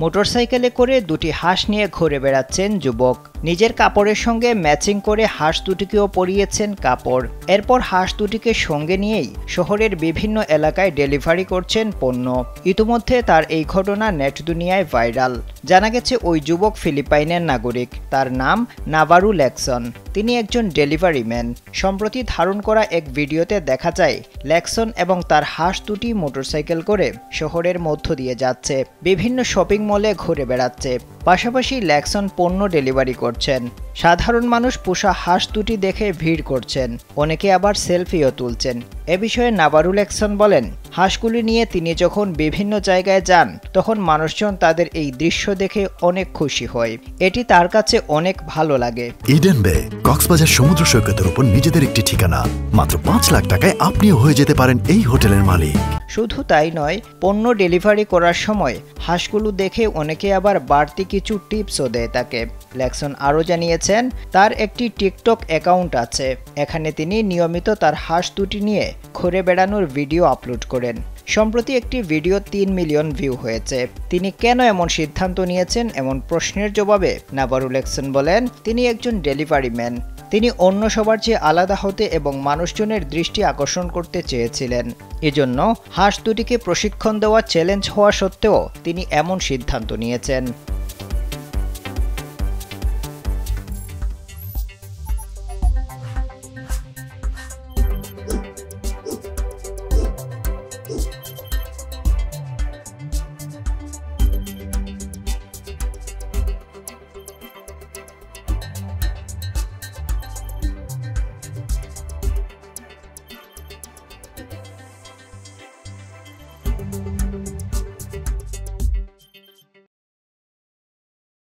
মোটরসাইকেলে করে দুটি হাঁস নিয়ে ঘুরে বেড়াচ্ছেন যুবক। নিজের কাপড়ের সঙ্গে ম্যাচিং করে হাঁস দুটিকেও পরিয়েছেন কাপড়। এরপর হাঁস দুটিকে সঙ্গে নিয়েই শহরের বিভিন্ন এলাকায় ডেলিভারি করছেন পণ্য। ইতিমধ্যে তার এই ঘটনা নেট দুনিয়ায় ভাইরাল। জানা গেছে ওই যুবক ফিলিপাইনের নাগরিক। তার নাম নাভারু ল্যাকসন। তিনি একজন ডেলিভারি ম্যান। সম্প্রতি ধারণ করা এক ভিডিওতে দেখা যায় ল্যাকসন এবং তার হাঁস দুটি মোটরসাইকেল করে শহরের মধ্য দিয়ে যাচ্ছে, বিভিন্ন শপিং মলে ঘুরে বেড়াচ্ছে। পাশাপাশি ল্যাকসন পণ্য ডেলিভারি করছেন। সাধারণ মানুষ পোষা হাঁস দুটি দেখে ভিড় করছেন, অনেকে আবার সেলফিও তুলছেন। এ বিষয়ে নাভারু ল্যাকসন বলেন, হাঁসগুলি নিয়ে তিনি যখন বিভিন্ন জায়গায় যান তখন মানুষজন তাদের এই দৃশ্য দেখে অনেক খুশি হয়। এটি তার কাছে অনেক ভালো লাগে। ইডেন বে কক্সবাজার সমুদ্র সৈকতের উপর নিজেদের একটি ঠিকানা। মাত্র ৫ লাখ টাকায় আপনিও হয়ে যেতে পারেন এই হোটেলের মালিক। শুধু তাই নয়, পণ্য ডেলিভারি করার সময় হাঁসগুলো দেখে অনেকে আবার বাড়তি কিছু টিপসও দেয় তাকে। ল্যাকসন আরও জানিয়েছেন, তার একটি টিকটক অ্যাকাউন্ট আছে। এখানে তিনি নিয়মিত তার হাঁস দুটি নিয়ে ঘুরে বেড়ানোর ভিডিও আপলোড করেন। সম্প্রতি একটি ভিডিও ৩ মিলিয়ন ভিউ হয়েছে। তিনি কেন এমন সিদ্ধান্ত নিয়েছেন এমন প্রশ্নের জবাবে নাভারু ল্যাকসন বলেন, তিনি একজন ডেলিভারি ম্যান। তিনি অন্য সবার চেয়ে আলাদা হতে এবং মানুষজনের দৃষ্টি আকর্ষণ করতে চেয়েছিলেন। এজন্য হাঁস দুটিকে প্রশিক্ষণ দেওয়া চ্যালেঞ্জ হওয়া সত্ত্বেও তিনি এমন সিদ্ধান্ত নিয়েছেন।